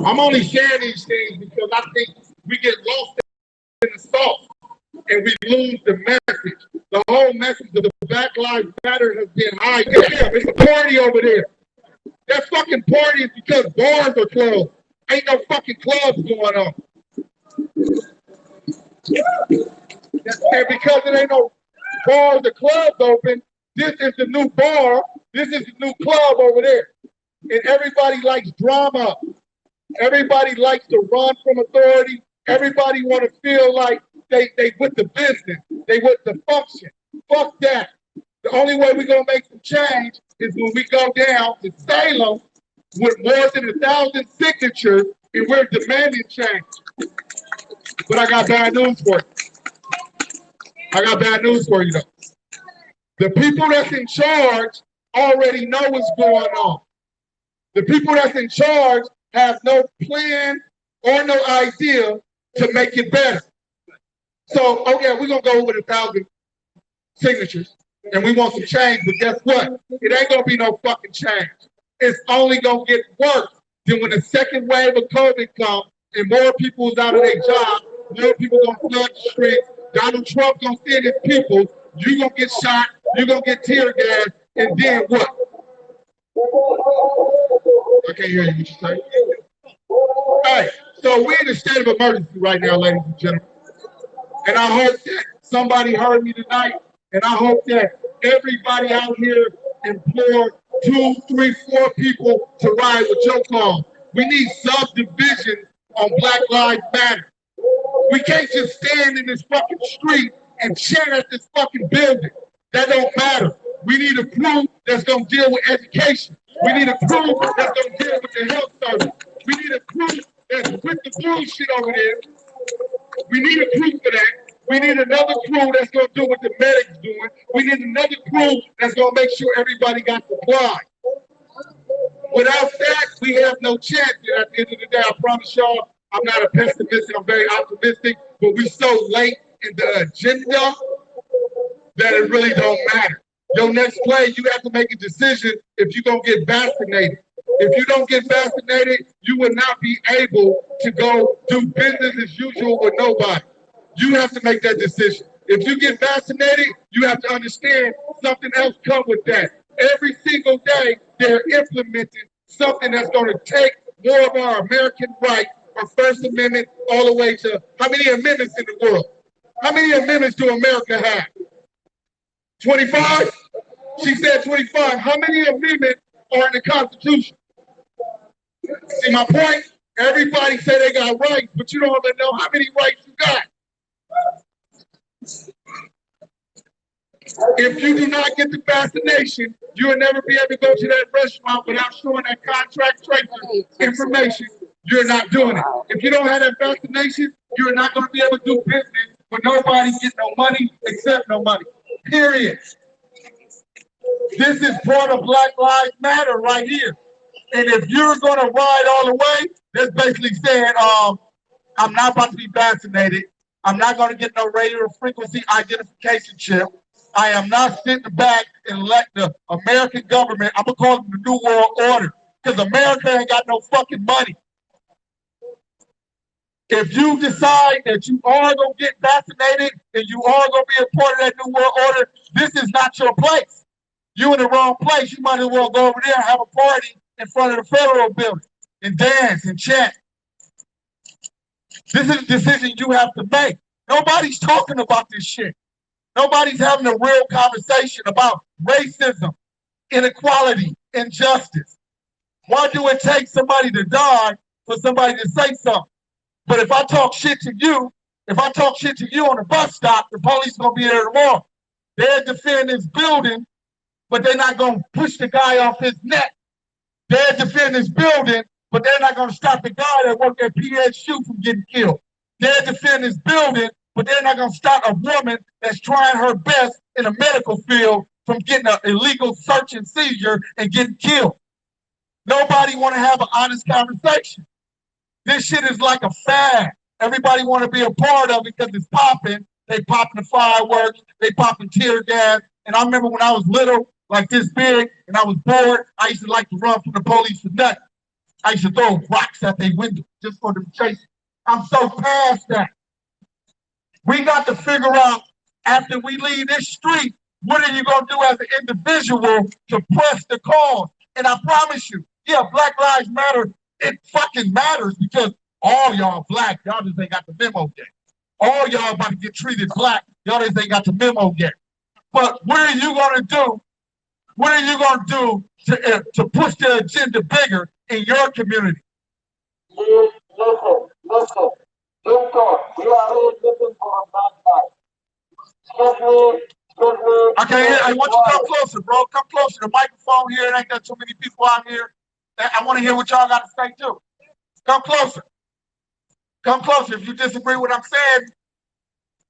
I'm only sharing these things because I think we get lost in the sauce and we lose the message. The whole message of the Black Lives Matter has been hijacked. It's a party over there. That fucking party is because bars are closed. Ain't no fucking clubs going on. And because there ain't no bars or clubs open, this is the new bar. This is the new club over there. And everybody likes drama. Everybody likes to run from authority. Everybody want to feel like they with the business. They with the function. Fuck that. The only way we're going to make some change is when we go down to Salem with more than 1,000 signatures and we're demanding change. But I got bad news for you. I got bad news for you, though. The people that's in charge already know what's going on. The people that's in charge have no plan or no idea to make it better. So, okay, we're going to go with 1,000 signatures and we want some change, but guess what? It ain't going to be no fucking change. It's only going to get worse than when the second wave of COVID comes and more people is out of their job, more people going to flood the streets, Donald Trump going to send his people, you going to get shot, you going to get tear gas, and then what? I can't hear you, what you say? Hey, so we're in a state of emergency right now, ladies and gentlemen. And I hope that somebody heard me tonight, and I hope that everybody out here implore 2, 3, 4 people to ride with your call. We need subdivision on Black Lives Matter. We can't just stand in this fucking street and chant at this fucking building. That don't matter. We need a crew that's going to deal with education. We need a crew that's going to deal with the health service. We need a crew that's with the bullshit over there. We need a crew for that. We need another crew that's going to do what the medics doing. We need another crew that's going to make sure everybody got supply. Without that, we have no chance. And at the end of the day, I promise y'all, I'm not a pessimist, I'm very optimistic, but we so late in the agenda that it really don't matter. Your next play, you have to make a decision if you're going to get vaccinated. If you don't get vaccinated, you will not be able to go do business as usual with nobody. You have to make that decision. If you get vaccinated, you have to understand something else comes with that. Every single day, they're implementing something that's going to take more of our American rights, our First Amendment, all the way to how many amendments in the world? How many amendments do America have? 25? She said 25. How many amendments are in the Constitution? See my point? Everybody say they got rights, but you don't even know how many rights you got. If you do not get the vaccination, you will never be able to go to that restaurant without showing that contract tracer information. You're not doing it. If you don't have that vaccination, you're not going to be able to do business with nobody getting no money except no money. Period. This is part of Black Lives Matter right here. And if you're going to ride all the way, that's basically saying, I'm not about to be vaccinated. I'm not going to get no radio frequency identification chip. I am not sitting back and let the American government, I'm going to call it the New World Order, because America ain't got no fucking money. If you decide that you are going to get vaccinated and you are going to be a part of that New World Order, this is not your place. You're in the wrong place. You might as well go over there and have a party in front of the federal building and dance and chant. This is a decision you have to make. Nobody's talking about this shit. Nobody's having a real conversation about racism, inequality, injustice. Why do it take somebody to die for somebody to say something? But if I talk shit to you, on the bus stop, the police are going to be there tomorrow. They'll defend this building, but they're not going to push the guy off his neck. They'll defend this building, but they're not going to stop the guy that worked at PSU from getting killed. They'll defend this building, but they're not going to stop a woman that's trying her best in a medical field from getting an illegal search and seizure and getting killed. Nobody want to have an honest conversation. This shit is like a fad. Everybody want to be a part of it because it's popping. They popping the fireworks. They popping tear gas. And I remember when I was little, like this big, and I was bored, I used to like to run from the police for nothing. I used to throw rocks at their window just for them chasing. I'm so past that. We got to figure out after we leave this street, what are you going to do as an individual to press the cause? And I promise you, yeah, Black Lives Matter, it fucking matters because all y'all black, y'all just ain't got the memo yet. All y'all about to get treated black, y'all just ain't got the memo yet. But what are you going to do? What are you going to do to push the agenda bigger in your community? Listen. Don't talk. We are all looking for a black life. I can't hear. I want you to come closer, bro. Come closer. The microphone here. It ain't got too many people out here. I want to hear what y'all got to say too. Come closer. Come closer. If you disagree with what I'm saying,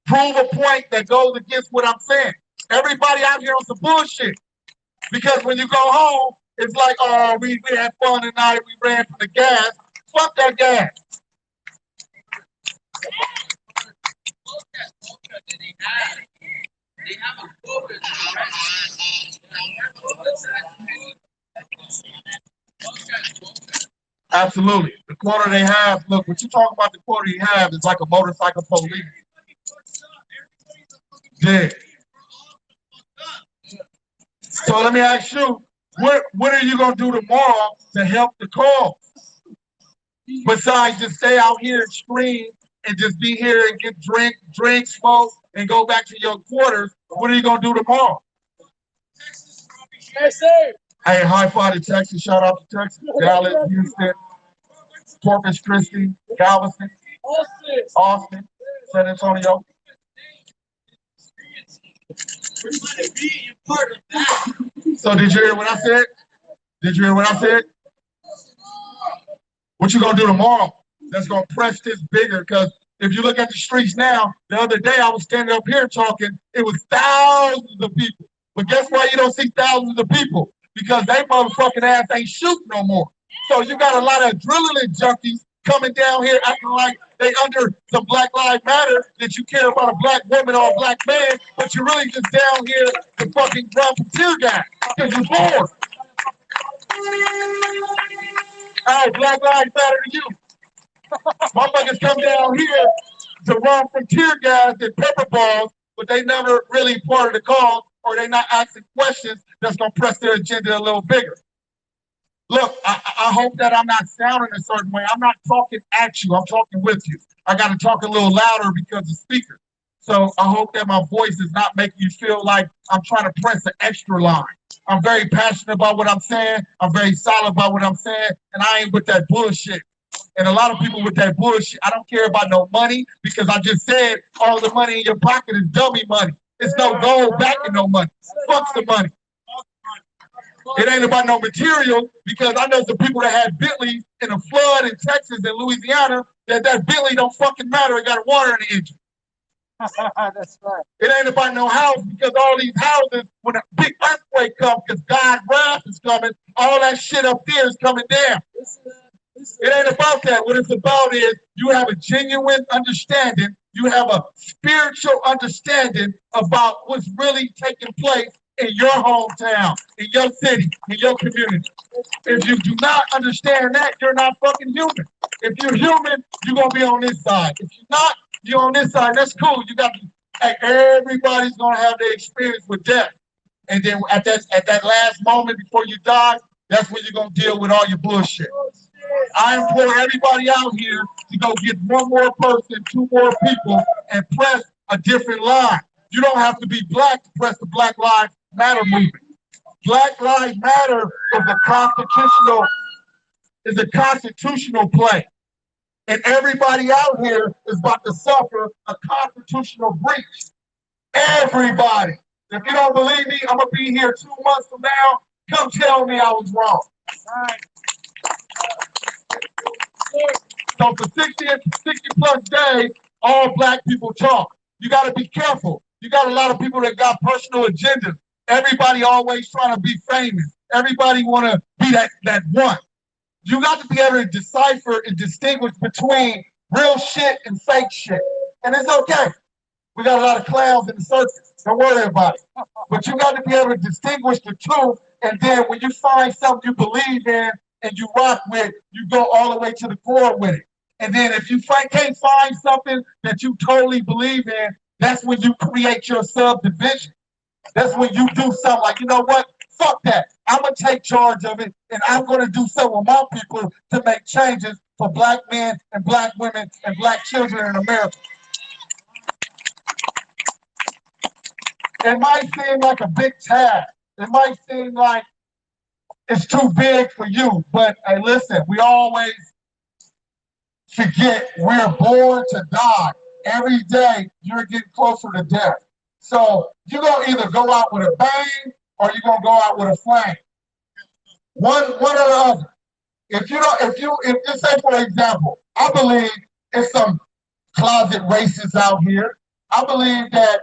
prove a point that goes against what I'm saying. Everybody out here on some bullshit. Because when you go home, it's like, oh, we had fun tonight. We ran from the gas. Fuck that gas. They have a quota. Absolutely. The quota they have, look, what you talk about the quota you have is like a motorcycle police. Yeah. So let me ask you, what are you going to do tomorrow to help the cause? Besides just stay out here and scream and just be here and get drink, smoke, and go back to your quarters, what are you going to do tomorrow? Yes, sir. Hey, high five to Texas. Shout out to Texas. Dallas, Houston, Corpus Christi, Galveston, Austin, San Antonio. So did you hear what I said? Did you hear what I said? What you gonna do tomorrow that's gonna press this bigger? Because if you look at the streets now, the other day I was standing up here talking, it was thousands of people. But guess why you don't see thousands of people? Because they motherfucking ass ain't shooting no more. So you got a lot of adrenaline junkies coming down here acting like they under some Black Lives Matter, that you care about a black woman or a black man, but you're really just down here to fucking run from tear gas because you're bored. All right, Black Lives Matter to you. Motherfuckers come down here to run from tear gas and pepper balls, but they never really part of the cause, or they not asking questions that's gonna press their agenda a little bigger. Look, I hope that I'm not sounding a certain way. I'm not talking at you. I'm talking with you. I got to talk a little louder because of speakers. So I hope that my voice is not making you feel like I'm trying to press an extra line. I'm very passionate about what I'm saying. I'm very solid about what I'm saying. And I ain't with that bullshit. And a lot of people with that bullshit, I don't care about no money because I just said all the money in your pocket is dummy money. It's no gold backing no money. Fuck the money. It ain't about no material because I know some people that had Bentleys in a flood in Texas and Louisiana that Bentley don't fucking matter. It got water in the engine. That's right. It ain't about no house because all these houses, when a big earthquake comes, because God's wrath is coming, all that shit up there is coming down. It ain't about that. What it's about is you have a genuine understanding. You have a spiritual understanding about what's really taking place in your hometown, in your city, in your community. If you do not understand that, you're not fucking human. If you're human, you're going to be on this side. If you're not, you're on this side. That's cool. You got to, hey, everybody's going to have their experience with death. And then at that last moment before you die, that's when you're going to deal with all your bullshit. I implore everybody out here to go get one more person, two more people, and press a different line. You don't have to be black to press the Black Lives Matter movement. Black Lives Matter is a constitutional play. And everybody out here is about to suffer a constitutional breach. Everybody. If you don't believe me, I'm going to be here 2 months from now. Come tell me I was wrong. So for 60 plus days, all black people talk. You got to be careful. You got a lot of people that got personal agendas. Everybody always trying to be famous. Everybody want to be that one. You got to be able to decipher and distinguish between real shit and fake shit. And it's okay. We got a lot of clowns in the circus. Don't worry about it. But you got to be able to distinguish the two. And then when you find something you believe in and you rock with, you go all the way to the core with it. And then if you can't find something that you totally believe in, that's when you create your subdivision. That's when you do something like, you know what? Fuck that. I'm going to take charge of it, and I'm going to do something with my people to make changes for black men and black women and black children in America. It might seem like a big task. It might seem like it's too big for you. But hey, listen, we always forget we're born to die. Every day you're getting closer to death. So you're gonna either go out with a bang or you're gonna go out with a flame. One or the other. If just say for example, I believe it's some closet racists out here. I believe that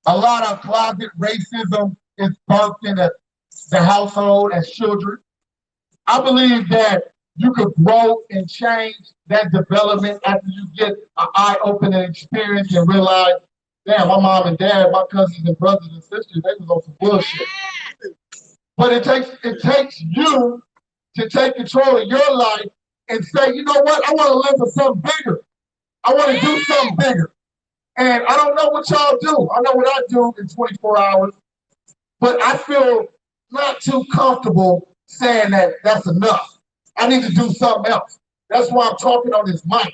a lot of closet racism is birthed in the household as children. I believe that you could grow and change that development after you get an eye-opening experience and realize, damn, my mom and dad, my cousins and brothers and sisters, they was on some bullshit. But it takes you to take control of your life and say, you know what, I want to live for something bigger. I want to do something bigger. And I don't know what y'all do. I know what I do in 24 hours, but I feel not too comfortable saying that that's enough. I need to do something else. That's why I'm talking on this mic.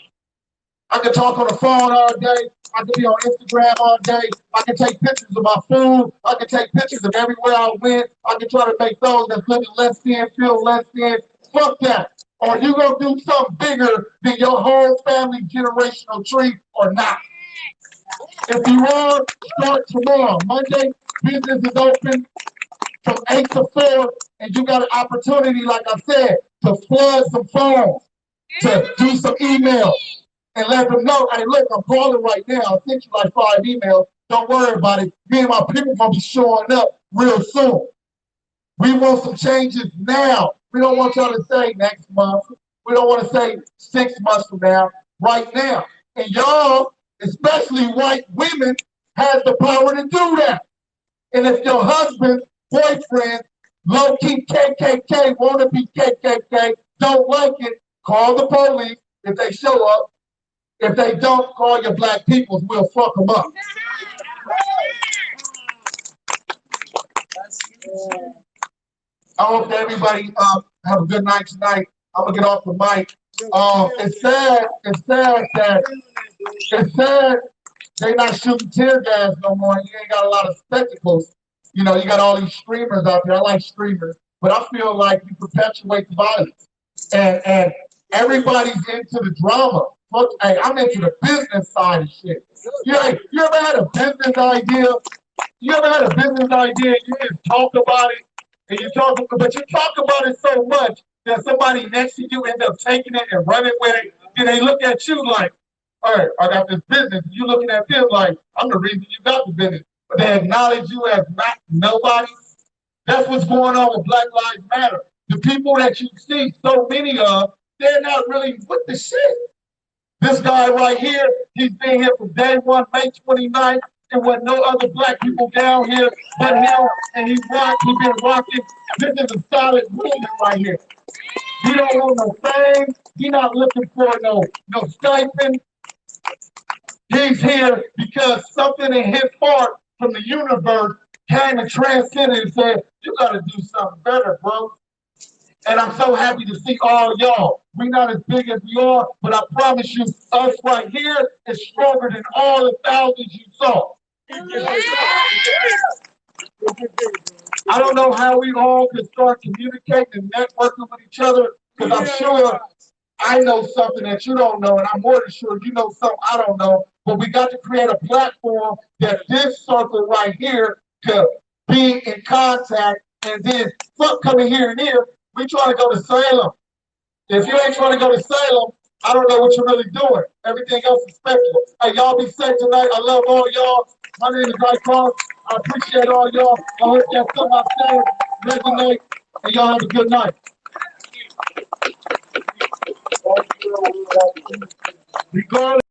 I can talk on the phone all day. I can be on Instagram all day. I can take pictures of my food. I can take pictures of everywhere I went. I can try to make those that's living less than feel less than. Fuck that. Or you gonna do something bigger than your whole family generational tree or not. If you are, start tomorrow. Monday, business is open from 8 to 4, and you got an opportunity, like I said, to flood some phones, to do some emails, and let them know, hey, look, I'm calling right now. I sent you like 5 emails. Don't worry about it. Me and my people gonna be showing up real soon. We want some changes now. We don't want y'all to say next month. We don't want to say 6 months from now. Right now. And y'all, especially white women, has the power to do that. And if your husband, boyfriend, low-key KKK, wanna be KKK, don't like it, call the police if they show up. If they don't, call your black peoples, we'll fuck them up. I hope that everybody have a good night tonight. I'm gonna get off the mic. It's sad they not shooting tear gas no more. And you ain't got a lot of spectacles. You know, you got all these streamers out there. I like streamers, but I feel like you perpetuate the violence. And everybody's into the drama. Look, hey, I'm into the business side of shit. You ever had a business idea? You ever had a business idea and you just talk about it? And you talk about it so much that somebody next to you ends up taking it and running with it. Then they look at you like, all right, I got this business. And you looking at them like, I'm the reason you got the business. But they acknowledge you as not nobody. That's what's going on with Black Lives Matter. The people that you see so many of, they're not really with the shit. This guy right here, he's been here from day one, May 29th. There was no other black people down here but him, and he's been rocking. This is a solid movement right here. He don't want no fame. He's not looking for no stipend. He's here because something in his heart from the universe came and transcended and said, you gotta do something better, bro. And I'm so happy to see all y'all. We're not as big as we are, but I promise you, us right here is stronger than all the thousands you saw. I don't know how we all can start communicating and networking with each other, because I'm sure I know something that you don't know, and I'm more than sure you know something I don't know. But we got to create a platform that this circle right here could be in contact, and then fuck coming here and there. We trying to go to Salem. If you ain't trying to go to Salem, I don't know what you're really doing. Everything else is speculative. Hey, y'all be safe tonight. I love all y'all. My name is Icon. I appreciate all y'all. I hope that some I said resonate, and y'all have a good night. Regardless.